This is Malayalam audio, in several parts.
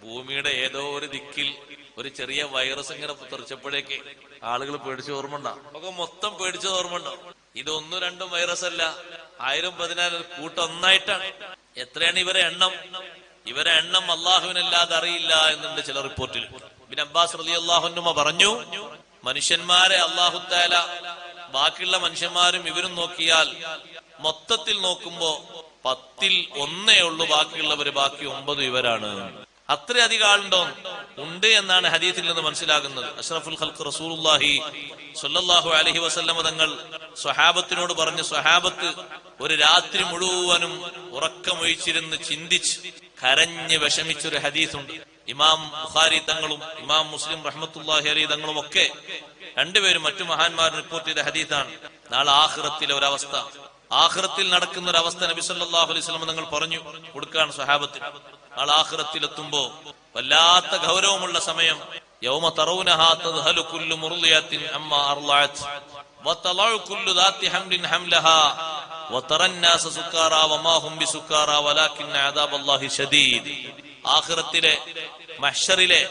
ഭൂമിയുടെ ഏതോ ഒരു ദിക്കിൽ ഒരു ചെറിയ വൈറസ് ഇങ്ങനെ തെറിച്ചപ്പോഴേക്ക് ആളുകൾ പേടിച്ച ഓർമ്മണ്ടാവും. ഒക്കെ മൊത്തം പേടിച്ച ഓർമ്മണ്ടാവും. ഇത് 1-2 വൈറസ് അല്ല, 1000-10,000 കൂട്ടം ഒന്നായിട്ടാണ്. എത്രയാണ് ഇവരെ എണ്ണം? ഇവരെ എണ്ണം അള്ളാഹുവിനല്ലാതെ അറിയില്ല എന്നുണ്ട് ചില റിപ്പോർട്ടിൽ. ഇബ്നു അബ്ബാസ് റളിയല്ലാഹു അൻഹു പറഞ്ഞു, മനുഷ്യന്മാരെ അല്ലാഹു തആല ബാക്കിയുള്ള മനുഷ്യന്മാരും ഇവരും നോക്കിയാൽ മൊത്തത്തിൽ നോക്കുമ്പോ 10ൽ 1 ഉള്ളൂ ബാക്കിയുള്ളവര്, ബാക്കി 9 ഇവരാണ്. അത്രയധികം ആളുണ്ടോ? ഉണ്ട് എന്നാണ് ഹദീസിൽ നിന്ന് മനസ്സിലാകുന്നത്. അഷ്റഫുൽ ഖൽഖ് റസൂലുള്ളാഹി സ്വല്ലല്ലാഹു അലൈഹി വസല്ലം തങ്ങൾ സ്വഹാബത്തിനോട് പറഞ്ഞു, സ്വഹാബത്ത് ഒരു രാത്രി മുഴുവനും ഉറക്കമൊഴിച്ചിരുന്ന് ചിന്തിച്ച് കരഞ്ഞ് വിഷമിച്ചൊരു ഹദീസുണ്ട്. ഇമാം ബുഖാരി തങ്ങളും ഇമാം മുസ്ലിം റഹ്മത്തുള്ളാഹി അലൈഹി തങ്ങളും ഒക്കെ രണ്ടുപേരും മറ്റു മഹാന്മാർ റിപ്പോർട്ട് ചെയ്ത ഹദീസാണ്. നാളെ ആഖിറത്തിലെ ഒരവസ്ഥ, ആഖിറത്തിൽ നടക്കുന്ന ഒരു അവസ്ഥ നബി സല്ലല്ലാഹു അലൈഹി വസല്ലം തങ്ങൾ പറഞ്ഞു കൊടുക്കുകയാണ് സ്വഹാബത്തിന്. നാളെ ആഖിറത്തിലെത്തുമ്പോ വല്ലാത്ത ഗൗരവമുള്ള സമയം. യൗമ തറൗനഹാ തദ്ഹലു കുല്ലു മുർളിയത്തിൻ അമ്മാ അർളഅത് വതളഉ കുല്ലു ദാതി ഹംലിൻ ഹംലഹാ വതറന്നാസ സുക്കാറാ വമാ ഹും ബിസുക്കാറാ വലാകിന്ന അദാബല്ലാഹി ശദീദ്. ആഖിറത്തിലെ മഹ്ശറിലെ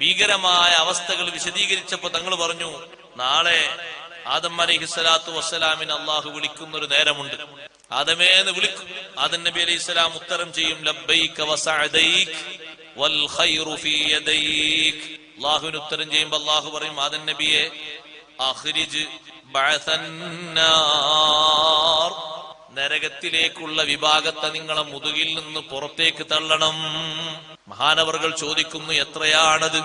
ഭീകരമായ അവസ്ഥകൾ വിശദീകരിച്ചപ്പോ തങ്ങൾ പറഞ്ഞു, നാളെ ആദം അലൈഹിസ്സലാത്തു വസ്സലാമിന് അള്ളാഹു വിളിക്കുന്ന ഒരു നേരമുണ്ട്. ആദമേന്ന് വിളിക്കും. ആദം നബി അലൈഹിസ്സലാം ഉത്തരം ചെയ്യും, ലബ്ബൈക വസഅദൈക വൽ ഖൈറു ഫീ യദൈക. അള്ളാഹുവിന് ഉത്തരം ചെയ്യുമ്പോൾ അള്ളാഹു പറയും, ആദം നബിയെ അഖ്രിജ് ബഅസന്നാർ, നരകത്തിലേക്കുള്ള വിഭാഗത്തെ നിങ്ങളെ മുതുകിൽ നിന്ന് പുറത്തേക്ക് തള്ളണം. മഹാനവറുകൾ ചോദിക്കുന്നു, എത്രയാണത്?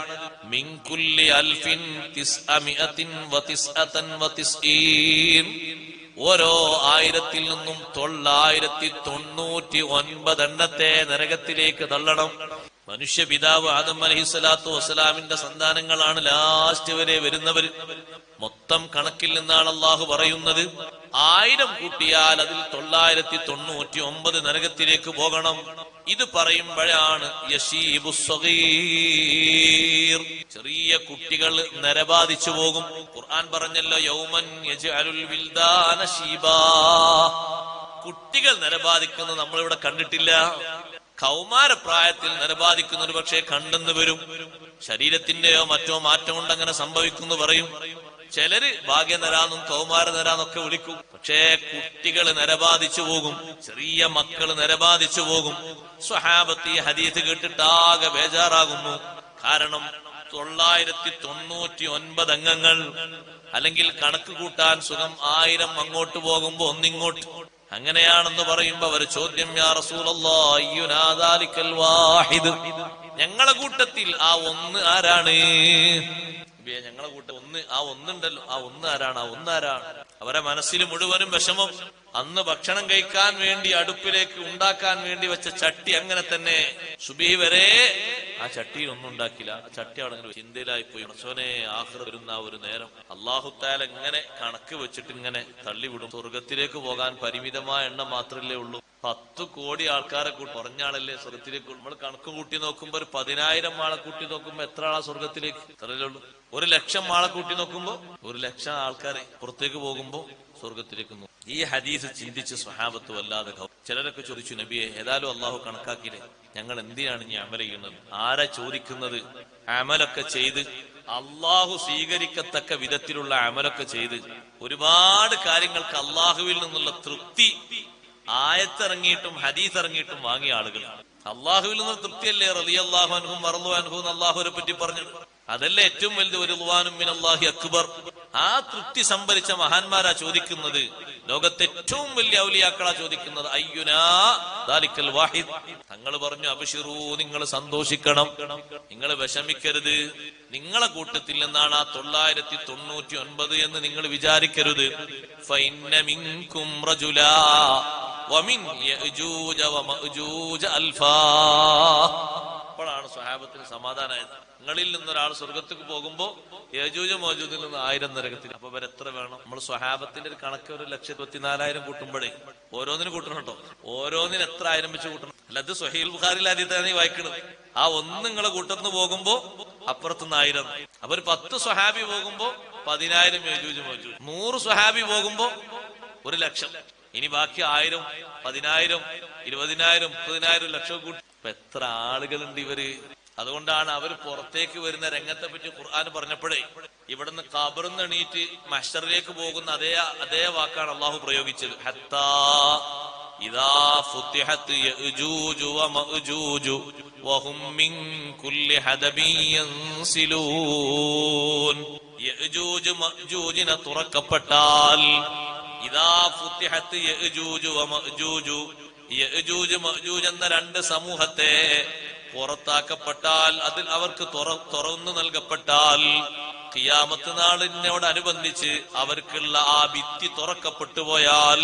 മിൻ കുല്ലി അൽഫിൻ തിസ്അമിഅത്തിൻ വതിസ്അതൻ വതിസ്ഈൻ. ഓരോ 1000-ൽ നിന്നും 999 എണ്ണത്തെ നരകത്തിലേക്ക് തള്ളണം. മനുഷ്യ പിതാവ് ആദം അലൈഹിസ്സലാത്തു വസ്സലാമിന്റെ സന്താനങ്ങളാണ് ലാസ്റ്റ് വരെ വരുന്നവർ. മൊത്തം കണക്കിൽ നിന്നാണ് അള്ളാഹു പറയുന്നത്, 1000 കൂട്ടിയാൽ അതിൽ 999 നരകത്തിലേക്ക് പോകണം. ഇത് പറയുമ്പോഴാണ് ചെറിയ കുട്ടികൾ നരബാധിച്ചു പോകും. ഖുർആൻ പറഞ്ഞല്ലോ, യൗമൻ യജ്അലുൽ വിൽദാന ശീബാ. കുട്ടികൾ നരബാധിക്കുന്നത് നമ്മളിവിടെ കണ്ടിട്ടില്ല. കൗമാരപ്രായത്തിൽ നരബാധിക്കുന്ന ഒരു പക്ഷേ കണ്ടെന്ന് വരും. ശരീരത്തിന്റെയോ മറ്റോ മാറ്റം കൊണ്ട് അങ്ങനെ സംഭവിക്കുന്നു പറയും. ചിലര് ഭാഗ്യനരാന്നും കൗമാരനരാന്നൊക്കെ വിളിക്കും. പക്ഷേ കുട്ടികൾ നരബാധിച്ചു പോകും, ചെറിയ മക്കൾ നരബാധിച്ചു പോകും. സ്വഹാബത്ത് ഈ ഹദീസ് കേട്ടിട്ടാകെ ബേജാറാകുന്നു. കാരണം 999 അംഗങ്ങൾ, അല്ലെങ്കിൽ കണക്ക് കൂട്ടാൻ സുഖം 1000 അങ്ങോട്ട് പോകുമ്പോ ഒന്നിങ്ങോട്ട്. അങ്ങനെയാണെന്ന് പറയുമ്പോ അവർ ചോദ്യം, യാ റസൂലല്ലാഹ് അയ്യുനാ ദാലിക്കൽ വാഹിദ്, ഞങ്ങളെ കൂട്ടത്തിൽ ആ ഒന്ന് ആരാണ്? ഞങ്ങളെ കൂട്ടം ആ ഒന്നുണ്ടല്ലോ, ആ ഒന്ന് ആരാണ്? ആ ഒന്നാരാണ്? അവരെ മനസ്സിൽ മുഴുവനും വിഷമം. അന്ന് ഭക്ഷണം കഴിക്കാൻ വേണ്ടി അടുപ്പിലേക്ക് ഉണ്ടാക്കാൻ വേണ്ടി വെച്ച ചട്ടി അങ്ങനെ തന്നെ സുബഹി വരെ ആ ചട്ടിയിൽ ഒന്നും ഉണ്ടാക്കില്ല. ആ ചട്ടി അവിടെ ചിന്തയിലായി പോയി. റസൂലേ, ആഖിറ വരുന്ന ഒരു നേരം അല്ലാഹു തആല ഇങ്ങനെ കണക്ക് വെച്ചിട്ട് ഇങ്ങനെ തള്ളിവിടും. സ്വർഗത്തിലേക്ക് പോകാൻ പരിമിതമായ എണ്ണം മാത്രമല്ലേ ഉള്ളൂ. 10 കോടി ആൾക്കാരെ കുറഞ്ഞാളല്ലേ സ്വർഗത്തിലേക്ക്. നമ്മൾ കണക്ക് കൂട്ടി നോക്കുമ്പോ ഒരു 10,000 ആളെ കൂട്ടി നോക്കുമ്പോ എത്ര ആളാ സ്വർഗത്തിലേക്ക്? ഇത്രയല്ലേ ഉള്ളൂ. 1,00,000 ആളെ കൂട്ടി നോക്കുമ്പോ 1,00,000 ആൾക്കാരെ പുറത്തേക്ക് പോകുമ്പോ സ്വർഗത്തിലേക്ക്. ഈ ഹദീസ് ചിന്തിച്ച് സ്വഹാബത്ത് വല്ലാതെ. ചിലരൊക്കെ ചോദിച്ചു, നബിയെ ഏതായാലും അള്ളാഹു കണക്കാക്കില്ലേ, ഞങ്ങൾ എന്തിനാണ് ഇനി അമൽ ചെയ്യുന്നത്? ആരാ ചോദിക്കുന്നത്? അമലൊക്കെ ചെയ്ത് അള്ളാഹു സ്വീകരിക്കത്തക്ക വിധത്തിലുള്ള അമലൊക്കെ ചെയ്ത് ഒരുപാട് കാര്യങ്ങൾക്ക് അള്ളാഹുവിൽ നിന്നുള്ള തൃപ്തി ആയത്തിറങ്ങിയിട്ടും ഹദീസ് ഇറങ്ങിയിട്ടും വാങ്ങിയ ആളുകൾ. അള്ളാഹുവിൽ നിന്ന് തൃപ്തിയല്ലേ റളിയല്ലാഹു അൻഹും വറളു അൻഹു അള്ളാഹുവിനെ പറ്റി പറഞ്ഞത്. അതല്ലേ ഏറ്റവും വലുത്. ഒരു റുവാനും മിനല്ലാഹി അക്ബർ. ആ തൃപ്തി സംഭരിച്ച മഹാന്മാരാ ചോദിക്കുന്നത്. ലോകത്തെ ഏറ്റവും വലിയ ഔലിയാക്കളാ ചോദിക്കുന്നത്, അയ്യുനാ ദാലിക്കൽ വാഹിദ്. തങ്ങൾ പറഞ്ഞു, അബ്ശിറൂ, നിങ്ങൾ സന്തോഷിക്കണം, നിങ്ങൾ വിഷമിക്കരുത്. നിങ്ങളെ കൂട്ടത്തിൽ നിന്നാണ് ആ 999 എന്ന് നിങ്ങൾ വിചാരിക്കരുത്. ഫഇന്ന മിൻകും റജുലാ വമിൻ യഅജൂജ വമഅജൂജ അൽഫാ. അപ്പോഴാണ് സ്വഹാബത്തിന് സമാധാനമായത്. നിങ്ങളിൽ നിന്നൊരാൾ സ്വർഗത്തേക്ക് പോകുമ്പോ യജൂജ മൗജൂദിൽ നിന്ന് 1000 നരകത്തിൽ. അപ്പൊ എത്ര വേണം? നമ്മൾ സ്വഹാബത്തിന്റെ ഒരു കണക്ക് 1,24,000 കൂട്ടുമ്പോഴേ ഓരോന്നിനും കൂട്ടണം കേട്ടോ. ഓരോന്നിന് എത്ര 1000 വെച്ച് കൂട്ടണം? അല്ലാതെ സ്വഹീഹുൽ ബുഖാരിയിൽ ആദ്യത്താണ് ഈ വായിക്കുന്നത്. ആ ഒന്ന് നിങ്ങളെ കൂട്ടത്തിന് പോകുമ്പോ അപ്പുറത്തുനിന്ന് 1000. അപ്പൊ ഒരു 10 സ്വഹാബി പോകുമ്പോ 10,000 യജൂജ മൗജൂദ്. 100 സ്വഹാബി പോകുമ്പോ 1,00,000. ഇനി ബാക്കി 1000, 10,000, 20,000, 30,000, ലക്ഷം കൂട്ടി. അപ്പൊ എത്ര ആളുകളുണ്ട് ഇവര്? അതുകൊണ്ടാണ് അവർ പുറത്തേക്ക് വരുന്ന രംഗത്തെ പറ്റി ഖുർആൻ പറഞ്ഞപ്പോഴേ ഇവിടുന്ന് ഖബറിന്ന് എണീറ്റ് മഹ്ശറിലേക്ക് പോകുന്ന അതേ വാക്കാണ് അള്ളാഹു പ്രയോഗിച്ചത്. ഹത്താ ഇദാ ഫുത്തിഹത് യഅജൂജു വമഅജൂജു വഹും മിൻ കുല്ലി ഹദബിൻ യൻസിലൂൻ. യഅജൂജ് മഅജൂജിനെ തുറക്കപ്പെട്ടാൽ, ഇദാ ഫുത്തിഹത് യഅജൂജു വമഅജൂജു, യഅജൂജ് മഅജൂജ് എന്ന രണ്ട് സമൂഹത്തെ പുറത്താക്കപ്പെട്ടാൽ, അതിൽ അവർക്ക് തുറന്നു നൽകപ്പെട്ടാൽ, ഖിയാമത്ത് നാളിനോടനുബന്ധിച്ച് അവർക്കുള്ള ആ ഭിത്തി തുറക്കപ്പെട്ടു പോയാൽ,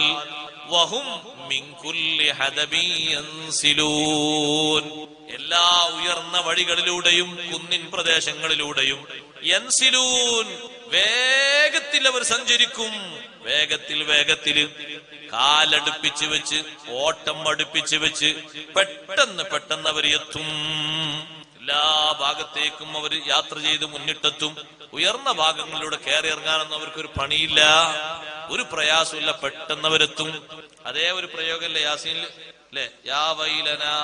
വഹും മിൻ കുല്ലി ഹദബിൻ യൻസിലൂൻ, എല്ലാ ഉയർന്ന വഴികളിലൂടെയും കുന്നിൻ പ്രദേശങ്ങളിലൂടെയും, യൻസിലൂൻ വേഗത്തിൽ അവർ സഞ്ചരിക്കും. വേഗത്തിൽ കാലടുപ്പിച്ച് വെച്ച്, ഓട്ടം അടുപ്പിച്ച് വെച്ച് പെട്ടെന്ന് അവർ എത്തും. എല്ലാ ഭാഗത്തേക്കും അവർ യാത്ര ചെയ്ത് മുന്നിട്ടെത്തും. ഉയർന്ന ഭാഗങ്ങളിലൂടെ കയറി ഇറങ്ങാനൊന്നും അവർക്കൊരു പണിയില്ല, ഒരു പ്രയാസമില്ല, പെട്ടെന്ന് അവരെത്തും. അതേ ഒരു പ്രയോഗല്ലേ യാസീനിൽ അല്ലെ, യാ വൈലനാ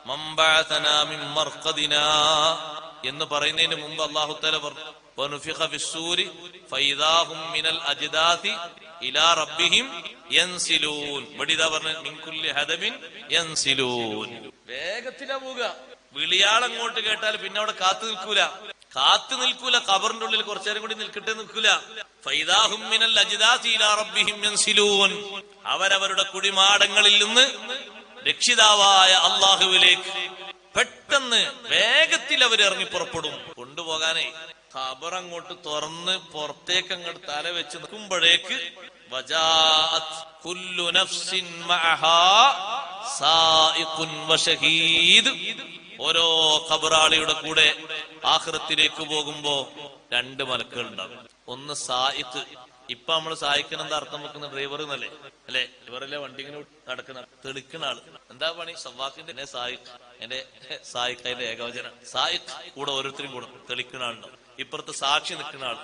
മൻ ബഅസനാ മിൻ മർഖദിനാ എന്ന് പറയുന്നതിന് മുമ്പ് അല്ലാഹു തആല പറഞ്ഞു വനുഫിഖ ഫിസ്സൂരി ഫഇദാ ഹും മിനൽ അജ്ദാസി ഇലാ റബ്ബിഹിം യൻസിലൂൻ. ബടിദാ പറഞ്ഞു മിൻ കുല്ലി ഹദബിൻ യൻസിലൂൻ. വേഗത്തിലാ പോവുക. വിളിയാളങ്ങോട്ട് കേട്ടാൽ പിന്നെ അവിടെ കാത്തു നിൽക്കൂല. ഖബറിന്റെ ഉള്ളിൽ കുറച്ചേരം കൂടി നിൽക്കൂല. ഫഇദാ ഹും മിനൽ അജ്ദാസി ഇലാ റബ്ബിഹിം യൻസിലൂൻ. അവരവരുടെ കുടിമാടങ്ങളിൽ നിന്ന് രക്ഷിതാവായ അല്ലാഹുവിലേക്ക് പെട്ടെന്ന് വേഗത്തിൽ അവർ ഇറങ്ങി പുറപ്പെടും. കൊണ്ടുപോകാനേ ഖബർ അങ്ങോട്ട് തുറന്ന് പുറത്തേക്ക് അങ്ങോട്ട് തല വെച്ച് നിൽക്കുമ്പോഴേക്ക് വജാഅത് കുല്ലു നഫ്സിൻ മഅഹാ സായിഖുൻ വശഹീദ്. ഓരോ ഖബറാളിയുടെ കൂടെ ആഖിറത്തിലേക്ക് പോകുമ്പോ രണ്ട് മലക്കുകൾ ഉണ്ടാകും. ഒന്ന് സായിഖ്. ഇപ്പൊ നമ്മള് സായിക്കിന് എന്താ അർത്ഥം വെക്കുന്ന ഡ്രൈവർ എന്നല്ലേ അല്ലെ? ഇവരല്ലേ വണ്ടി ഇങ്ങനെ നടക്കുന്ന തെളിക്കുന്ന ആള്. എന്താ പണി? സവാക്കിന്റെ സായിഖ്, എന്റെ സായിഖ് അതിന്റെ ഏകവചന. സായിഖ് കൂടെ ഓരോരുത്തരും കൂടെ തെളിക്കുന്ന ആളുണ്ടാവും. ഇപ്പുറത്ത് സാക്ഷി നിൽക്കുന്ന ആൾ.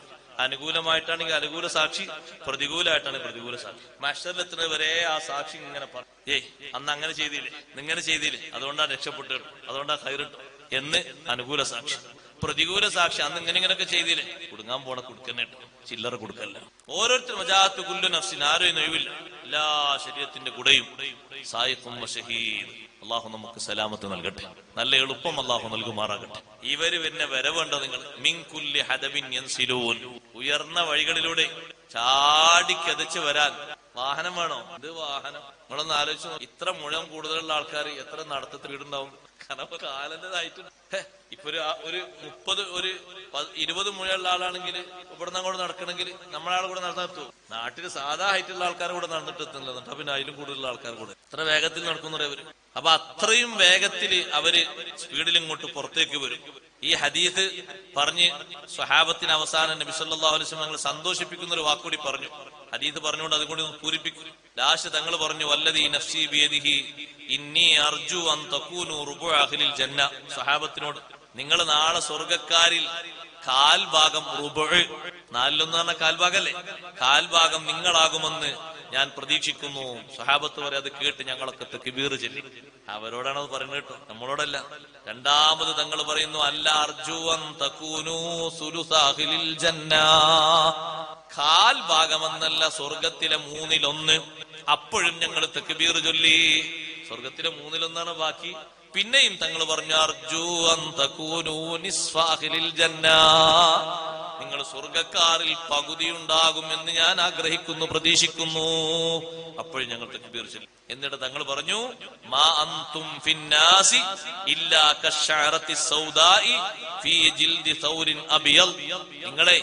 അനുകൂലമായിട്ടാണെങ്കിൽ അനുകൂല സാക്ഷി, പ്രതികൂലമായിട്ടാണെങ്കിൽ പ്രതികൂല സാക്ഷി. മഹ്ശറിലെത്തുന്നത് വരെ ആ സാക്ഷി ഇങ്ങനെ പറയും, അന്ന് അങ്ങനെ ചെയ്തില്ലേ, നിങ്ങനെ ചെയ്തില്ലേ, അതുകൊണ്ടാണ് രക്ഷപ്പെട്ടു, അതുകൊണ്ടാണ് ഹൈറിട്ടു എന്ന് അനുകൂല സാക്ഷി. പ്രതികൂല സാക്ഷി, അന്ന് ഇങ്ങനെയൊക്കെ ചെയ്തില്ലേ, കുടുങ്ങാൻ പോണ കുടുക്കന്നിട്ട് ചില്ലറ കൊടുക്കല്ല. ഓരോരുത്തരും വജാഅത്ത് കുല്ലു നഫ്സിൻ, ആരും ഒഴിവില്ല, എല്ലാ ശരീരത്തിന്റെ കൂടെയും സായിഖും വശഹീദ്. അള്ളാഹു നമുക്ക് സലാമത്ത് നൽകട്ടെ, നല്ല എളുപ്പം അള്ളാഹു നൽകുമാറാകട്ടെ. ഇവര് പിന്നെ വരവേണ്ട നിങ്ങൾ മിൻ കുല്ലി ഹദബിൻ യൻസിലൂൻ. ഉയർന്ന വഴികളിലൂടെ ചാടിക്കതച്ച് വരാൻ വാഹനം വേണോ? ഇത് വാഹനം നിങ്ങളൊന്ന് ആലോചിച്ചു. ഇത്ര മുഴം കൂടുതലുള്ള ആൾക്കാർ എത്ര നടത്തത്തിൽ വീടുണ്ടാവും? കാരണം കാലന്റേതായിട്ട് ഇപ്പൊ ഒരു 20 മുഴയുള്ള ആളാണെങ്കിൽ ഇവിടുന്ന് അങ്ങോട്ട് നടക്കണമെങ്കിൽ നമ്മളാൾ കൂടെ നടന്നെത്തും. നാട്ടിൽ സാധാ ഹൈറ്റുള്ള ആൾക്കാർ കൂടെ നടന്നിട്ട് എത്തുന്നില്ല, എന്നിട്ട് പിന്നെ അതിലും കൂടുതലുള്ള ആൾക്കാർ കൂടെ ഇത്ര വേഗത്തിൽ നടക്കുന്നവരെ അവര്. അപ്പൊ അത്രയും വേഗത്തിൽ അവര് സ്പീഡിൽ ഇങ്ങോട്ട് പുറത്തേക്ക് വരും. ഈ ഹദീസ് പറഞ്ഞ് സ്വഹാബത്തിന് അവസാനം നബി സല്ലല്ലാഹു അലൈഹി വസല്ലം സന്തോഷിപ്പിക്കുന്ന ഒരു വാക്കുകൂടി പറഞ്ഞു. ഹദീസ് പറഞ്ഞുകൊണ്ട് അതുകൂടി ഒന്ന് പൂരിപ്പിക്കും. ലാസ്റ്റ് തങ്ങൾ പറഞ്ഞു വല്ലദീ നഫ്സി ബിയദിഹി ഇന്നി അർജു അൻ തകൂനു റുബു അഹ്ലിൽ ജന്ന. സ്വഹാബത്തിനോട് നിങ്ങൾ നാളെ സ്വർഗക്കാരിൽ കാൽഭാഗം, റുബു 4 പറഞ്ഞ കാൽഭാഗല്ലേ, കാൽഭാഗം നിങ്ങളാകുമെന്ന് ഞാൻ പ്രതീക്ഷിക്കുന്നു. സ്വഹാബത്ത് വരെ അത് കേട്ട് ഞങ്ങളൊക്കെ തക്ബീർ ചൊല്ലി. അവരോടാണ് അത് പറയുന്നത് കേട്ടോ, നമ്മളോടല്ല. രണ്ടാമത് തങ്ങൾ പറയുന്നു അല്ല അർജു അൻ തകൂനു സുലുസ അഹ്ലിൽ ജന്ന. കാൽഭാഗമെന്നല്ല, സ്വർഗത്തിലെ 1/3. അപ്പോഴും ഞങ്ങൾ തക്ബീർ ചൊല്ലി. സ്വർഗത്തിലെ 1/3 ബാക്കി. പിന്നെയും തങ്ങൾ പറഞ്ഞു അർജു അൻ തകൂനു നിസ്ഫ അഹ്ലിൽ ജന്ന. നിങ്ങൾ സ്വർഗക്കാരിൽ പകുതി ഉണ്ടാകുമെന്ന് ഞാൻ ആഗ്രഹിക്കുന്നു, പ്രതീക്ഷിക്കുന്നു. അപ്പോഴും ഞങ്ങൾ തക്ബീർ ചൊല്ലി. എന്നിട്ട് തങ്ങൾ പറഞ്ഞു മാ അൻതും ഫിന്നാസി ഇല്ലാ കശ്ശഅറത്തി സൗദാഇ ഫീ ജിൽദി സൗരിൻ അബിയൽ. നിങ്ങളെ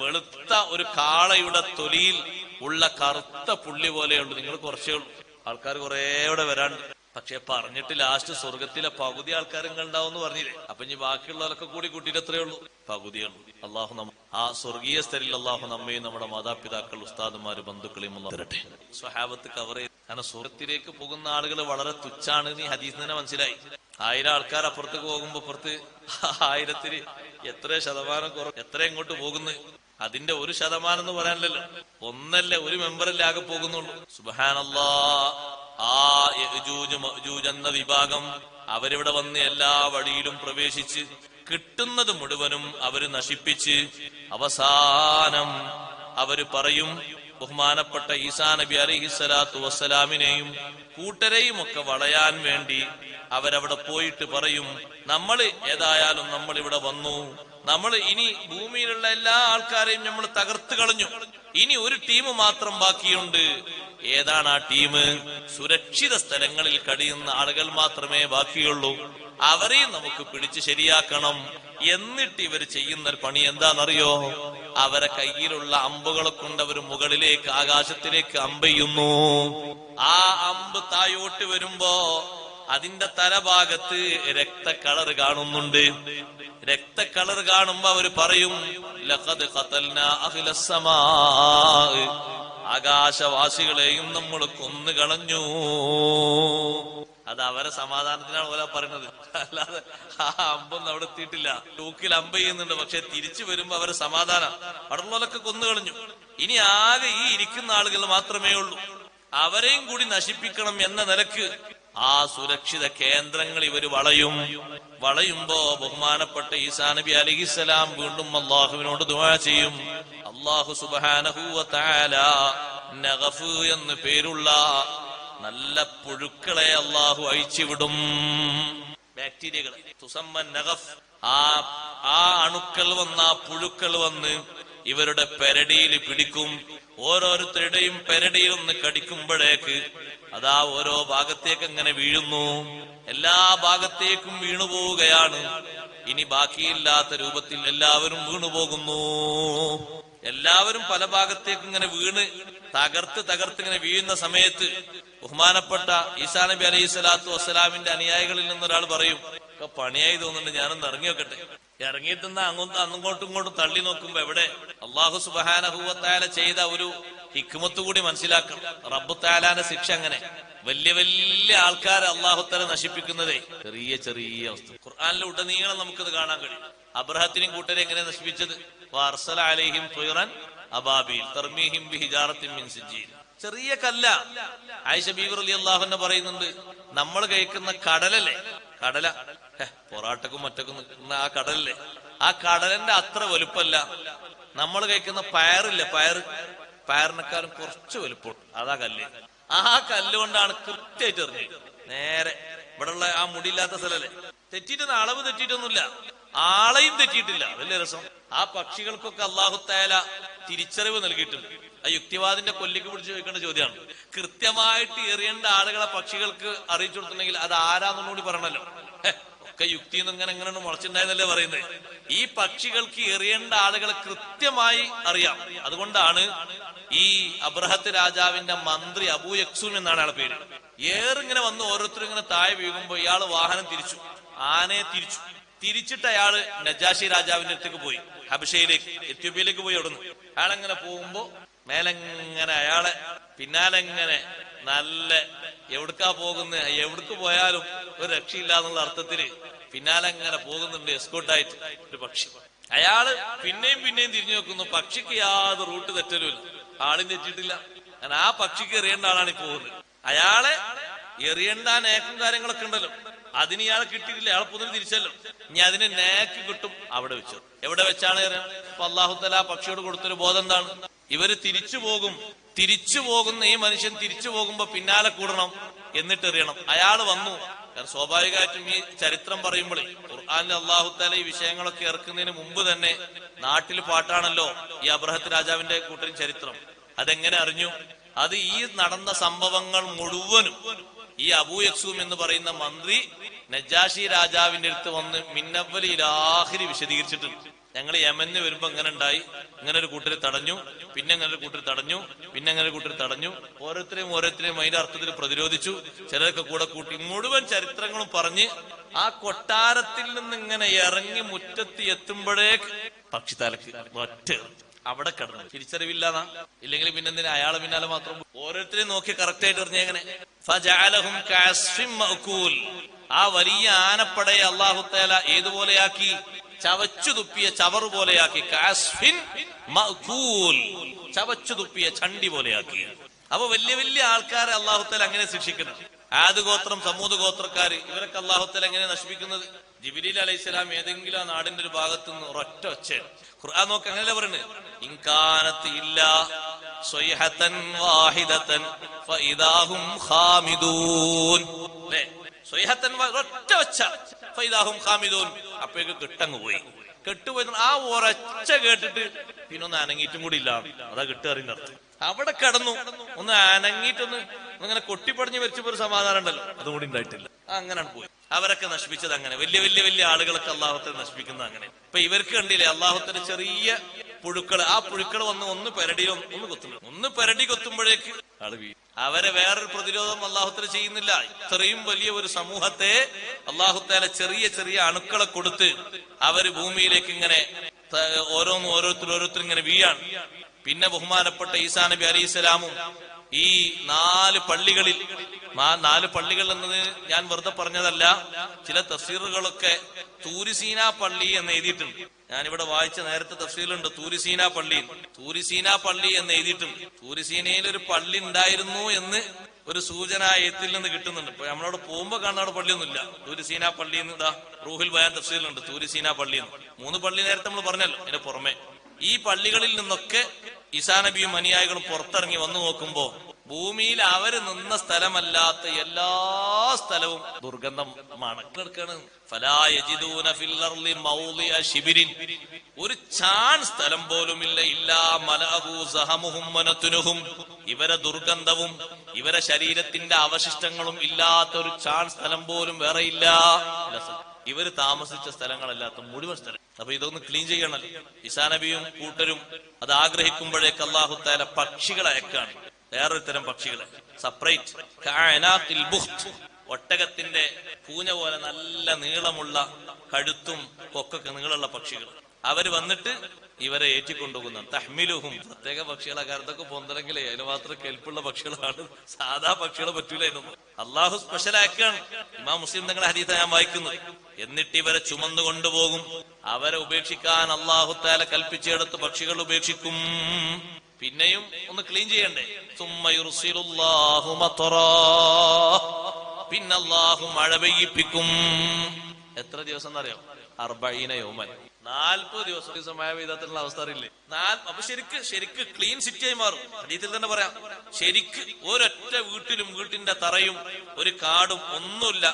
വെളുത്ത ഒരു കാളയുടെ തൊലിയിൽ ഉള്ള കറുത്ത പുള്ളി പോലെയുണ്ട്. നിങ്ങൾ കുറച്ചേ ഉള്ളൂ, ആൾക്കാർ കുറെ ഇവിടെ വരാണ്ട്. പക്ഷെ പറഞ്ഞിട്ട് ലാസ്റ്റ് സ്വർഗത്തിലെ പകുതി ആൾക്കാരും ഉണ്ടാവും എന്ന് പറഞ്ഞില്ലേ. അപ്പൊ ഇനി ബാക്കിയുള്ളവരൊക്കെ കൂടി കൂട്ടിയിട്ട് എത്രയേ ഉള്ളൂ? പകുതിയുള്ളൂ. അള്ളാഹു ആ സ്വർഗീയ സ്ഥലിൽ അള്ളാഹു നമ്മയും നമ്മുടെ മാതാപിതാക്കൾ, ഉസ്താദുമാര്, ബന്ധുക്കളെയും തരട്ടെ. സ്വഹാബത്ത് കവർ ചെയ്ത്. കാരണം സ്വർഗത്തിലേക്ക് പോകുന്ന ആളുകൾ വളരെ തുച്ഛാണ്. നീ ഹദീസ് തന്നെ മനസ്സിലായി. 1000 ആൾക്കാർ അപ്പുറത്തേക്ക് പോകുമ്പോ അപ്പുറത്ത് 1000-ൽ എത്ര ശതമാനം കുറവ്, എത്ര ഇങ്ങോട്ട് പോകുന്നു? അതിന്റെ 1% എന്ന് പറയാനല്ലോ, 1 1 മെമ്പറല്ലേ ആകെ പോകുന്നുള്ളൂ. സുബ്ഹാനല്ലാഹ്. ആ യഅജൂജ് മഅജൂജ് എന്ന വിഭാഗം അവരിവിടെ വന്ന് എല്ലാ വഴിയിലും പ്രവേശിച്ച് കിട്ടുന്നത് മുഴുവനും അവര് നശിപ്പിച്ച് അവസാനം അവര് പറയും, ബഹുമാനപ്പെട്ട ഈസാ നബി അലൈഹിസ്സലാത്തു വസ്സലാമിനെയും കൂട്ടരെയും ഒക്കെ വളയാൻ വേണ്ടി അവരവിടെ പോയിട്ട് പറയും, നമ്മൾ ഏതായാലും നമ്മൾ ഇവിടെ വന്നു, നമ്മൾ ഇനി ഭൂമിയിലുള്ള എല്ലാ ആൾക്കാരെയും നമ്മൾ തകർത്ത് കളഞ്ഞു, ഇനി ഒരു ടീം മാത്രം ബാക്കിയുണ്ട്. ഏതാണ് ആ ടീം? സുരക്ഷിത സ്ഥലങ്ങളിൽ കഴിയുന്ന ആളുകൾ മാത്രമേ ബാക്കിയുള്ളൂ. അവരെയും നമുക്ക് പിടിച്ച് ശരിയാക്കണം. എന്നിട്ട് ഇവർ ചെയ്യുന്ന ഒരു പണി എന്താണെന്നറിയോ? അവരെ കയ്യിലുള്ള അമ്പുകളെ കൊണ്ട് അവർ മുകളിലേക്ക് ആകാശത്തിലേക്ക് അമ്പെയ്യുന്നു. ആ അമ്പ് തായോട്ട് വരുമ്പോ അതിന്റെ തലഭാഗത്ത് രക്തക്കളർ കാണുന്നുണ്ട്. രക്തക്കളർ കാണുമ്പോ അവര് പറയും, ലഖദ് ഖതൽനാ അഹ്ലസ് സമാ, ആകാശവാസികളെയും നമ്മൾ കൊന്നുകളഞ്ഞു. അത് അവരെ സമാധാനത്തിനാണ് ഓല പറയുന്നത്, അല്ലാതെ ആ അമ്പൊന്നും അവിടെ എത്തിയിട്ടില്ല. തൂക്കിൽ അമ്പ ചെയ്യുന്നുണ്ട്, പക്ഷെ തിരിച്ചു വരുമ്പോ അവരെ സമാധാനം, അവിടെയുള്ളവരൊക്കെ കൊന്നുകളഞ്ഞു, ഇനി ആകെ ഈ ഇരിക്കുന്ന ആളുകൾ മാത്രമേ ഉള്ളൂ, അവരെയും കൂടി നശിപ്പിക്കണം എന്ന നിലക്ക് ആ സുരക്ഷിത കേന്ദ്രങ്ങൾ ഇവര് വളയുമ്പോ ബഹുമാനപ്പെട്ട ഈസാ നബി അലൈഹിസ്സലാം വീണ്ടും അള്ളാഹുവിനോട് ദുആ ചെയ്യും. അള്ളാഹു സുബ്ഹാനഹു വ തആല നഗഫ് എന്ന് പേരുള്ള നല്ല പുഴുക്കളെ അള്ളാഹു അഴിച്ചുവിടും. ബാക്ടീരിയകളെ, തുസമ്മൻ നഗഫ്. ആ അണുക്കൾ വന്ന്, ആ പുഴുക്കൾ വന്ന് ഇവരുടെ പെരടിയിൽ പിടിക്കും. ഓരോരുത്തരുടെയും പെരടിയിൽ ഒന്ന് കടിക്കുമ്പോഴേക്ക് അതാ ഓരോ ഭാഗത്തേക്ക് അങ്ങനെ വീഴുന്നു. എല്ലാ ഭാഗത്തേക്കും വീണുപോവുകയാണ്. ഇനി ബാക്കിയില്ലാത്ത രൂപത്തിൽ എല്ലാവരും വീണുപോകുന്നു. എല്ലാവരും പല ഭാഗത്തേക്ക് ഇങ്ങനെ വീണ് തകർത്ത് ഇങ്ങനെ വീഴുന്ന സമയത്ത് ബഹുമാനപ്പെട്ട ഈസാ നബി അലൈഹി സ്വലാത്തു വസ്സലാമിന്റെ അനുയായികളിൽ നിന്നൊരാൾ പറയും, ഇപ്പൊ പണിയായി തോന്നുന്നുണ്ട്, ഞാനൊന്ന് ഇറങ്ങി വെക്കട്ടെ. ഇറങ്ങിയിട്ടെന്നാ അങ്ങോട്ടും ഇങ്ങോട്ടും തള്ളി നോക്കുമ്പോ എവിടെ അള്ളാഹു സുബ്ഹാനഹു വ തആല ചെയ്ത ഒരു ഹിക്മത്ത് കൂടി മനസ്സിലാക്കണം. റബ്ബു തആലാന്റെ ശിക്ഷ അങ്ങനെ വലിയ വലിയ ആൾക്കാരെ അള്ളാഹു തആല നശിപ്പിക്കുന്നതേ ചെറിയ അവസ്ഥ. ഖുർആനിലെ ഉടനീളം നമുക്കത് കാണാൻ കഴിയും. അബ്രഹത്തിനെയും കൂട്ടരെ എങ്ങനെ നശിപ്പിച്ചത്? വഅർസല അലൈഹിം തുയറൻ അബാബീൽ തർമീഹിം ബിഹിജാറത്തിൻ മിൻ സിജ്ജീൽ. ചെറിയ കല്ല. ആയിഷ ബീവി റളിയല്ലാഹു അൻഹ പറയുന്നുണ്ട്, നമ്മൾ കഴിക്കുന്ന കടലല്ലേ, കടല പൊറാട്ടക്കും മറ്റൊക്കെ നിൽക്കുന്ന ആ കടലല്ലേ, ആ കടലിന്റെ അത്ര വലുപ്പല്ല നമ്മൾ കഴിക്കുന്ന പയറില്ലേ, പയറിനെക്കാളും കുറച്ച് വലുപ്പമുണ്ട്. അതാ കല്ല്. ആ കല്ലുകൊണ്ടാണ് കൃത്യമായിട്ട് എറിഞ്ഞത്. നേരെ ഇവിടെയുള്ള ആ മുടിയില്ലാത്ത സ്ഥലല്ലേ, തെറ്റിയിട്ടൊന്നും, അളവ് തെറ്റിയിട്ടൊന്നുമില്ല, ആളെയും തെറ്റിയിട്ടില്ല. വലിയ രസം. ആ പക്ഷികൾക്കൊക്കെ അല്ലാഹു തആല തിരിച്ചറിവ് നൽകിയിട്ടുണ്ട്. ആ യുക്തിവാദിന്റെ കൊല്ലിക്ക് പിടിച്ച് ചോദിക്കേണ്ട ചോദ്യമാണ്. കൃത്യമായിട്ട് എറിയേണ്ട ആളുകളെ പക്ഷികൾക്ക് അറിയിച്ചു കൊടുത്തിട്ടുണ്ടെങ്കിൽ അത് ആരാന്നും കൂടി പറയണല്ലോ. ഒക്കെ യുക്തി ഇങ്ങനെ മുളച്ചിണ്ടായെന്നല്ലേ പറയുന്നത്. ഈ പക്ഷികൾക്ക് എറിയേണ്ട ആളുകളെ കൃത്യമായി അറിയാം. അതുകൊണ്ടാണ് ഈ അബ്രഹത്ത് രാജാവിന്റെ മന്ത്രി അബൂ യക്സൂം എന്നാണ് അയാളുടെ പേര്. ഏറിങ്ങനെ വന്ന് ഓരോരുത്തരും ഇങ്ങനെ താഴെ വീഴുമ്പോ ഇയാള് വാഹനം തിരിച്ചു, ആനയെ തിരിച്ചിട്ട് അയാള് നജാഷി രാജാവിന്റെ അടുത്തേക്ക് പോയി, ഹബശയിലേക്ക്, എത്യോപ്യയിലേക്ക് പോയി. അവിടുന്ന് അയാളെങ്ങനെ പോകുമ്പോ മേലെങ്ങനെ അയാളെ പിന്നാലെങ്ങനെ നല്ല എവിടക്കാ പോകുന്നത്, എവിടക്ക് പോയാലും ഒരു രക്ഷയില്ല എന്നുള്ള അർത്ഥത്തില് പിന്നാലെങ്ങനെ പോകുന്നുണ്ട് എസ്കോട്ടായിട്ട് ഒരു പക്ഷി. അയാള് പിന്നെയും തിരിഞ്ഞു നോക്കുന്നു. പക്ഷിക്ക് യാതൊരു റൂട്ട് തെറ്റലുമില്ല, ആളും തെറ്റിയിട്ടില്ല. ഞാൻ ആ പക്ഷിക്ക് എറിയേണ്ട ആളാണ് ഈ പോകുന്നത്. അയാളെ എറിയേണ്ട നേക്കും കാര്യങ്ങളൊക്കെ ഉണ്ടല്ലോ, അതിന് ഇയാളെ കിട്ടിയിട്ടില്ല. അയാളെ പുതിയ തിരിച്ചല്ലോ, ഇനി അതിന് നേക്ക് കിട്ടും. അവിടെ വെച്ചു. എവിടെ വെച്ചാണ് എറിയാൻ? അപ്പൊ അല്ലാഹു തആല പക്ഷിയോട് കൊടുത്തൊരു ബോധം എന്താണ്? ഇവര് തിരിച്ചു പോകുന്ന ഈ മനുഷ്യൻ തിരിച്ചു പോകുമ്പോ പിന്നാലെ കൂടണം, എന്നിട്ട് എറിയണം. അയാൾ വന്നു. കാരണം സ്വാഭാവികമായിട്ടും ഈ ചരിത്രം പറയുമ്പോൾ ഖുർആനിൽ അല്ലാഹു തആല ഈ വിഷയങ്ങളൊക്കെ ഇറക്കുന്നതിന് മുമ്പ് തന്നെ നാട്ടിൽ പാട്ടാണല്ലോ ഈ അബ്രഹത്ത് രാജാവിന്റെ കൂട്ടരും ചരിത്രം. അതെങ്ങനെ അറിഞ്ഞു? അത് ഈ നടന്ന സംഭവങ്ങൾ മുഴുവനും ഈ അബൂ യക്സൂം എന്ന് പറയുന്ന മന്ത്രി നജാഷി രാജാവിന്റെ അടുത്ത് വന്ന് മിന്നവ്വലിലാഹിരി വിശദീകരിച്ചിട്ടുണ്ട്. ഞങ്ങൾ യമന് വരുമ്പോ ഇങ്ങനെ ഉണ്ടായി, ഇങ്ങനെ ഒരു കൂട്ടർ തടഞ്ഞു, പിന്നെ അങ്ങനെ ഒരു കൂട്ടർ തടഞ്ഞു, പിന്നെ അങ്ങനെ ഒരു കൂട്ടർ തടഞ്ഞു, ഓരോരുത്തരെയും അതിന്റെ അർത്ഥത്തിൽ പ്രതിരോധിച്ചു, ചിലരൊക്കെ കൂടെ കൂട്ടി, മുഴുവൻ ചരിത്രങ്ങളും പറഞ്ഞ് ആ കൊട്ടാരത്തിൽ നിന്ന് ഇങ്ങനെ ഇറങ്ങി മുറ്റത്ത് എത്തുമ്പോഴേക്ക് പക്ഷിത്താലക്ക് ഒറ്റ അവിടെ കിടന്നു. തിരിച്ചറിവില്ലാന്നാ, ഇല്ലെങ്കിൽ പിന്നെന്തിനാ അയാളെ പിന്നാലെ മാത്രം ഓരോരുത്തരെയും നോക്കി കറക്റ്റ് ആയിട്ട് എറിഞ്ഞെങ്ങനെ. ആ വലിയ ആനപ്പടയെ അല്ലാഹു തആല ഏതുപോലെയാക്കി? ചവച്ചു തുപ്പിയ ചവറ് പോലെയാക്കി. ചവച്ചു തുപ്പിയ ചണ്ടി പോലെയാക്കി. അപ്പൊ വലിയ വലിയ ആൾക്കാരെ അല്ലാഹു തആല അങ്ങനെ ശിക്ഷിക്കുന്നു. ആദ് ഗോത്രം, സമൂദ് ഗോത്രക്കാര്, ഇവരൊക്കെ അല്ലാഹു തആല എങ്ങനെ നശിപ്പിക്കുന്നത്? ജിബ്രീൽ അലൈഹിസ്സലാം ഏതെങ്കിലും ആ നാടിന്റെ ഒരു ഭാഗത്ത് നിന്ന് ഒരൊറ്റ ഒച്ചയാണ്. ഖുർആൻ നോക്ക്, അങ്ങനെയല്ലേ പറയുന്നത്? ഇൻകാനത്ത് ഇല്ലാ സ്വൈഹതൻ വാഹിദതൻ ഫഇദാഹും ഖാമിദൂൻ. അല്ലേ? സ്വൈഹത്തൻ, ഒറ്റ ഒച്ച, ഫഇദാഹും ഖാമിദൂൻ. അപ്പോഴേക്ക് കെട്ടങ്ങ് പോയി. കെട്ടുപോയി. ആ ഒരൊച്ച കേട്ടിട്ട് പിന്നെ ഒന്ന് അനങ്ങിയിട്ടും കൂടി ഇല്ല. അതാ കെട്ടുകാരിന്റെ അർത്ഥം. അവിടെ കിടന്നു ഒന്ന് അനങ്ങിയിട്ടൊന്ന് ഇങ്ങനെ കൊട്ടിപ്പടഞ്ഞ് മരിച്ചപ്പോ ഒരു സമാധാനം ഉണ്ടല്ലോ, അതും കൂടി ഉണ്ടായിട്ടില്ല. അങ്ങനെയാണ് പോയി. അവരൊക്കെ നശിപ്പിച്ചത് അങ്ങനെ. വലിയ വലിയ വലിയ ആളുകളൊക്കെ അള്ളാഹുത്തെ നശിപ്പിക്കുന്നത് അങ്ങനെ. ഇപ്പൊ ഇവർക്ക് കണ്ടില്ലേ അള്ളാഹുത്തിന്റെ ചെറിയ പുഴുക്കള്, ആ പുഴുക്കൾ ഒന്ന് പെരടിയോ ഒന്ന് കൊത്തുന്നു. ഒന്ന് പെരടി കൊത്തുമ്പോഴേക്ക് ആള് വീഴും. അവരെ വേറൊരു പ്രതിരോധം അള്ളാഹുത്തല ചെയ്യുന്നില്ല. ഇത്രയും വലിയ ഒരു സമൂഹത്തെ അള്ളാഹുത്താല ചെറിയ ചെറിയ അണുക്കളെ കൊടുത്ത് അവര് ഭൂമിയിലേക്ക് ഇങ്ങനെ ഓരോരുത്തർ ഇങ്ങനെ വീഴാണ്. പിന്നെ ബഹുമാനപ്പെട്ട ഈസാ നബി അലൈഹിസ്സലാമും ഈ 4 പള്ളികളിൽ, 4 പള്ളികൾ എന്നത് ഞാൻ വെറുതെ പറഞ്ഞതല്ല. ചില തഫ്സീറുകളൊക്കെ തൂരിസീന പള്ളി എന്ന് എഴുതിയിട്ടുണ്ട്. ഞാനിവിടെ വായിച്ച നേരത്തെ തഫ്സീലുണ്ട് തൂരിസീന പള്ളി എന്ന് എഴുതിയിട്ടുണ്ട്. തൂരിസീനയിൽ ഒരു പള്ളി ഉണ്ടായിരുന്നു എന്ന് ഒരു സൂചന എത്തിൽ നിന്ന് കിട്ടുന്നുണ്ട്. ഇപ്പൊ നമ്മളവിടെ പോകുമ്പോ കാണുന്ന അവിടെ പള്ളിയൊന്നുമില്ല. തൂരിസീന പള്ളി എന്ന് ഇതാ റൂഹുൽ ബയാൻ തഫ്സീലുണ്ട് തൂരിസീന പള്ളി എന്ന്. 3 പള്ളി നേരത്തെ നമ്മൾ പറഞ്ഞല്ലോ. അതിന്റെ പുറമെ ഈ പള്ളികളിൽ നിന്നൊക്കെ ഈസാ നബിയും അനുയായികളും പുറത്തിറങ്ങി വന്നു നോക്കുമ്പോ ഭൂമിയിൽ അവര് നിന്ന സ്ഥലമല്ലാത്ത എല്ലാ സ്ഥലവും ദുർഗന്ധമാണ്. ഒരു ചാൺ സ്ഥലം പോലുമില്ല. ഇല്ലാ മലഅഹു സഹമുഹും വനതുനുഹും. ഇവരെ ദുർഗന്ധവും ഇവരെ ശരീരത്തിന്റെ അവശിഷ്ടങ്ങളും ഇല്ലാത്ത ഒരു ചാൺ സ്ഥലം പോലും വേറെ ഇല്ല. ഇവര് താമസിച്ച സ്ഥലങ്ങളല്ലാത്ത മുഴുവൻ സ്ഥലം. അപ്പൊ ഇതൊന്ന് ക്ലീൻ ചെയ്യണല്ലോ. ഈസാ നബിയും കൂട്ടരും അത് ആഗ്രഹിക്കുമ്പോഴേക്ക് അല്ലാഹു തആല പക്ഷികളെ അയക്കാണ്. വേറൊരു തരം പക്ഷികളെ സെപ്പറേറ്റ്. ഒട്ടകത്തിന്റെ പൂഞ്ഞ പോലെ നല്ല നീളമുള്ള കഴുത്തും കൊക്കൊക്കെ നീളമുള്ള പക്ഷികൾ. അവര് വന്നിട്ട് ഇവരെ ഏറ്റിക്കൊണ്ടുപോകുന്നുണ്ട്. തഹ്മിലുഹും. പ്രത്യേക പക്ഷികളെ കാലത്തൊക്കെ പൊന്തലെങ്കിലേ അതിന് മാത്രം കെൽപ്പുള്ള പക്ഷികളാണ്. സാധാ പക്ഷികളെ പറ്റൂലായിരുന്നു. അള്ളാഹു സ്പെഷ്യൽ ആക്കാണ്. ഇമാം മുസ്ലിം തങ്ങളുടെ ഹദീസ് ഞാൻ വായിക്കുന്നു. എന്നിട്ട് ഇവരെ ചുമന്നു കൊണ്ടുപോകും. അവരെ ഉപേക്ഷിക്കാൻ അള്ളാഹു തആല കൽപ്പിച്ചെടുത്ത് പക്ഷികൾ ഉപേക്ഷിക്കും. പിന്നെയും ഒന്ന് ക്ലീൻ ചെയ്യണ്ടേ? പിന്നെ അള്ളാഹു മഴ പെയ്യിപ്പിക്കും. എത്ര ദിവസം എന്നറിയാം? 40 യൗമൻ. 40 ദിവസം മഴ പെയ്താത്തുള്ള അവസ്ഥ അറിയില്ലേ? അപ്പൊ ശരിക്ക് ക്ലീൻ സിറ്റിയായി മാറും. ഹദീസിൽ തന്നെ പറയാം, ശരിക്ക് ഒരൊറ്റ വീട്ടിലും വീട്ടിന്റെ തറയും ഒരു കാടും ഒന്നുമില്ല.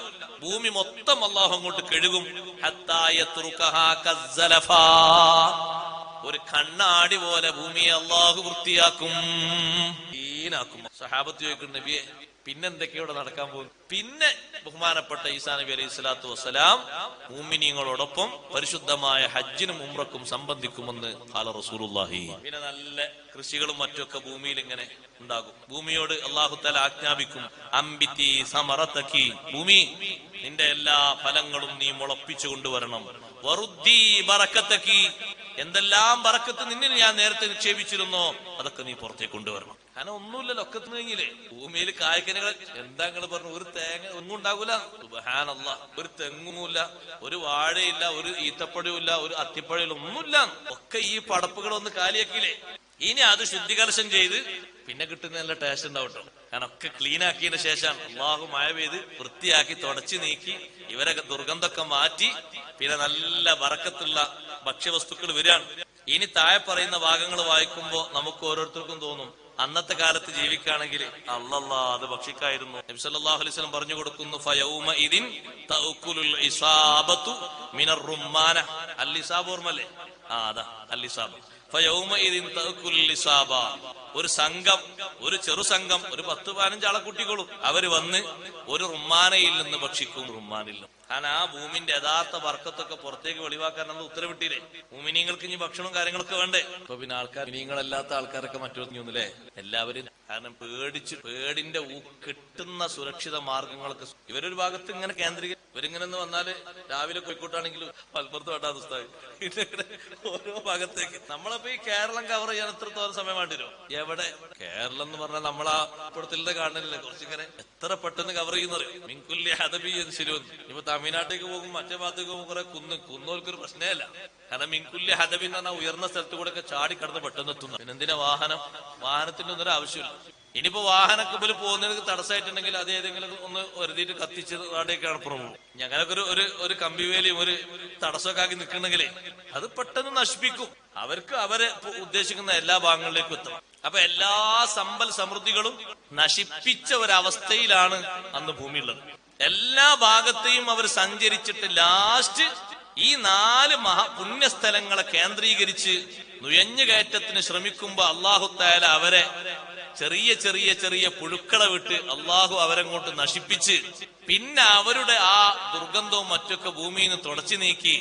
ഭൂമി മൊത്തം അള്ളാഹു അങ്ങോട്ട് കഴുകും. ഒരു കണ്ണാടി പോലെ ഭൂമിയെ അള്ളാഹു വൃത്തിയാക്കും, ക്ലീനാക്കും. സഹാബത്ത് ചോദിക്കും, നബിയെ പിന്നെന്തൊക്കെ ഇവിടെ നടക്കാൻ പോകും? പിന്നെ ബഹുമാനപ്പെട്ട ഈസാ നബി അലൈഹി സ്വലാത്തു വസ്സലാം മുഅ്മിനീങ്ങളോടൊപ്പം പരിശുദ്ധമായ ഹജ്ജിനും ഉംറക്കും സംബന്ധിക്കുമെന്ന് ഖാല റസൂലുള്ളാഹി. പിന്നെ നല്ല കൃഷികളും മറ്റൊക്കെ ഭൂമിയിൽ ഇങ്ങനെ ഉണ്ടാകും. ഭൂമിയോട് അല്ലാഹു തആല ആജ്ഞാപിക്കും, അംബിതി സമറതകി, ഭൂമി നിന്റെ എല്ലാ ഫലങ്ങളും നീ മുളപ്പിച്ചു കൊണ്ടുവരണം. വറുദ്ദി ബറകതകി, എന്തെല്ലാം ബറക്കത്ത് നിന്നിൽ ഞാൻ നേരത്തെ നിക്ഷേപിച്ചിരുന്നോ അതൊക്കെ നീ പുറത്തേക്ക് കൊണ്ടുവരണം. കാരണം ഒന്നുമില്ലല്ലോ, ഒക്കെ കഴിഞ്ഞില്ലേ. ഭൂമിയിൽ കായ്ക്കനികൾ എന്താ നിങ്ങൾ പറഞ്ഞു? ഒരു തേങ്ങ ഒന്നും ഉണ്ടാകൂല. സുബ്ഹാനല്ലാഹ്, ഒരു തെങ്ങുമില്ല, ഒരു വാഴയില്ല, ഒരു ഈത്തപ്പഴമില്ല, ഒരു അത്തിപ്പഴയില്ല, ഒന്നുമില്ല. ഒക്കെ ഈ പടപ്പുകളൊന്ന് കാലിയാക്കിയില്ലേ. ഇനി അത് ശുദ്ധീകരണം ചെയ്ത് പിന്നെ കിട്ടുന്ന നല്ല ടേസ്റ്റ് ഉണ്ടാവട്ടോ. കാരണം ഒക്കെ ക്ലീൻ ആക്കിയതിനു ശേഷം അള്ളാഹു മഴ പെയ്ത് വൃത്തിയാക്കി തുടച്ചു നീക്കി ഇവരെ ദുർഗന്ധമൊക്കെ മാറ്റി പിന്നെ നല്ല ബറക്കത്തുള്ള ഭക്ഷ്യവസ്തുക്കൾ വരികയാണ്. ഇനി താഴെ പറയുന്ന ഭാഗങ്ങൾ വായിക്കുമ്പോ നമുക്ക് ഓരോരുത്തർക്കും തോന്നും, അന്നത്തെ കാലത്ത് ജീവിക്കുകയാണെങ്കിൽ അല്ലല്ലാ അത് ഭക്ഷിക്കായിരുന്നു. നബി സല്ലല്ലാഹു അലൈഹി വസല്ലം പറഞ്ഞു കൊടുക്കുന്നു, ഫയൗമ ഇദിൻ തഅകുലുൽ ഇസാബതു മിനർ റുമ്മാന. അൽ ഇസാബ ഓർമ്മല്ലേ? അതാ അൽ ഇസാബ. ഫയൗമ ഇദിൻ തഅകുലുൽ ഇസാബ. ഒരു സംഘം, ഒരു ചെറു സംഘം, ഒരു 10-15 ആളെ കൂട്ടിക്കോളും. അവര് വന്ന് ഒരു റുമ്മാനയിൽ നിന്ന് ഭക്ഷിക്കും. റുമ്മാനിൽ നിന്ന്. കാരണം ആ ഭൂമിന്റെ യഥാർത്ഥ ബർക്കത്തൊക്കെ പുറത്തേക്ക് വെളിവാക്കാൻ നമ്മൾ ഉത്തരവിട്ടില്ലേ. ഭൂമിനീങ്ങൾക്ക് ഇനി ഭക്ഷണവും കാര്യങ്ങളൊക്കെ വേണ്ടേ? അപ്പൊ പിന്നെ ആൾക്കാർ, ഭൂമിനീങ്ങളല്ലാത്ത ആൾക്കാരൊക്കെ മറ്റൊന്നില്ലേ എല്ലാവരും. കാരണം പേടിന്റെ കിട്ടുന്ന സുരക്ഷിത മാർഗങ്ങളൊക്കെ ഇവരൊരു ഭാഗത്ത് ഇങ്ങനെ കേന്ദ്രീകരിക്കും. ഇവരിങ്ങനെ വന്നാല് രാവിലെ കോഴിക്കോട്ടാണെങ്കിലും മലപ്പുറത്ത് വേണ്ടാത്ത പുസ്തകം പിന്നെ ഓരോ ഭാഗത്തേക്ക്. നമ്മളപ്പോ ഈ കേരളം കവർ ചെയ്യാൻ എത്രത്തോളം സമയം വേണ്ടി വരും? എവിടെ കേരളം എന്ന് പറഞ്ഞാൽ നമ്മളാ ഇപ്പോഴത്തെ കാണുന്നില്ല. കുറച്ചിങ്ങനെ എത്ര പെട്ടെന്ന് കവർ ചെയ്യുന്നറിയോ? മിൻകുല്ലി ഹദബി ശരിയൊന്നും. ഇപ്പൊ തമിഴ്നാട്ടിലേക്ക് പോകും, മറ്റേ ഭാഗത്തേക്ക് പോകും, കുറെ കുന്നോൽക്കൊരു പ്രശ്നമേ അല്ല. കാരണം മിൻകുല്ലി ഹദബി എന്ന് പറഞ്ഞാൽ ഉയർന്ന സ്ഥലത്ത് കൂടെ ഒക്കെ ചാടി കടന്ന് പെട്ടെന്ന് എത്തുന്നു. പിന്നെന്തിനാ വാഹനത്തിന്റെ ഒന്നും ആവശ്യമില്ല. ഇനിയിപ്പോ വാഹനമൊക്കെ പോലും പോകുന്നതിന് തടസ്സമായിട്ടുണ്ടെങ്കിൽ അത് ഏതെങ്കിലും ഒന്ന് ഒരുതിയിട്ട് കത്തിച്ച് അവിടെയൊക്കെയാണ് പുറമെ. ഞങ്ങളൊക്കെ ഒരു കമ്പിവേലിയും ഒരു തടസ്സമൊക്കെ ആക്കി നിൽക്കണമെങ്കിൽ അത് പെട്ടെന്ന് നശിപ്പിക്കും. അവർക്ക് അവരെ ഉദ്ദേശിക്കുന്ന എല്ലാ ഭാഗങ്ങളിലേക്കും എത്തണം. അപ്പൊ എല്ലാ സമ്പൽ സമൃദ്ധികളും നശിപ്പിച്ച ഒരവസ്ഥയിലാണ് അന്ന് ഭൂമിയുള്ളത്. എല്ലാ ഭാഗത്തെയും അവർ സഞ്ചരിച്ചിട്ട് ലാസ്റ്റ് ഈ 4 പുണ്യസ്ഥലങ്ങളെ കേന്ദ്രീകരിച്ച് നുഴഞ്ഞുകയറ്റത്തിന് ശ്രമിക്കുമ്പോ അല്ലാഹു തആല അവരെ ചെറിയ ചെറിയ ചെറിയ പുഴുക്കളെ വിട്ട് അള്ളാഹു അവരങ്ങോട്ട് നശിപ്പിച്ച് പിന്നെ അവരുടെ ആ ദുർഗന്ധവും മറ്റൊക്കെ ഭൂമിയിൽ നിന്ന് തുടച്ചു നീക്കി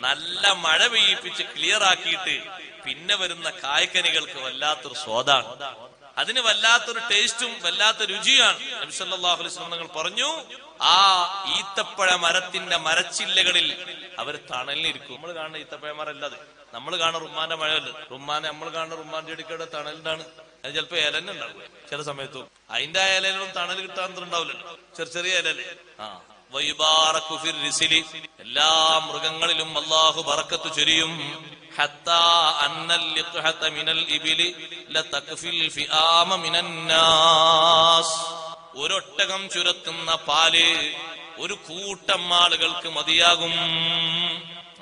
നല്ല മഴ പെയ്യിപ്പിച്ച് ക്ലിയർ ആക്കിയിട്ട് പിന്നെ വരുന്ന കായ്ക്കനികൾക്ക് വല്ലാത്തൊരു സ്വാദാണ്, അതിന് വല്ലാത്തൊരു ടേസ്റ്റും വല്ലാത്ത രുചിയാണ്. നബി സല്ലല്ലാഹു അലൈഹി വസല്ലം തങ്ങൾ പറഞ്ഞു, ആ ഈത്തപ്പഴ മരത്തിന്റെ മരച്ചില്ലകളിൽ അവർ തണലിരിക്കും. നമ്മൾ കാണുന്ന ഈത്തപ്പഴ മരമല്ലാതെ നമ്മൾ കാണുന്ന റുമ്മാന്റെ മഴയല്ല. നമ്മൾ കാണുന്ന റുമ്മാൻ ചെടിക്കയുടെ തണലിനാണ്. അത് ചിലപ്പോ ഇലന്നെ ഉണ്ടാവും ചില സമയത്തും. അതിന്റെ ഇലയിലും തണൽ കിട്ടാൻ ഉണ്ടാവില്ലല്ലോ, ചെറിയ ചെറിയ ഇലല്ലേ. എല്ലാ മൃഗങ്ങളിലും അല്ലാഹു ബറക്കത്ത് ചൊരിയും. ഒരൊട്ടകം ചുരത്തുന്ന പാല് ഒരു കൂട്ടം ആളുകൾക്ക് മതിയാകും.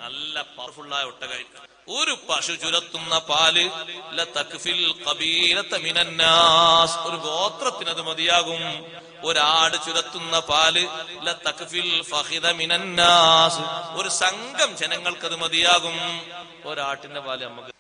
നല്ല പവർഫുള്ളായ ഒട്ടകമായിട്ട്. ഒരു പശു ചുരത്തുന്ന പാല് ഒരു ഗോത്രത്തിനത് മതിയാകും. ഒരാട് ചുരത്തുന്ന പാല് ഒരു സംഘം ജനങ്ങൾക്കത് മതിയാകും. ഒരാട്ടിന്റെ പാല് നമുക്ക്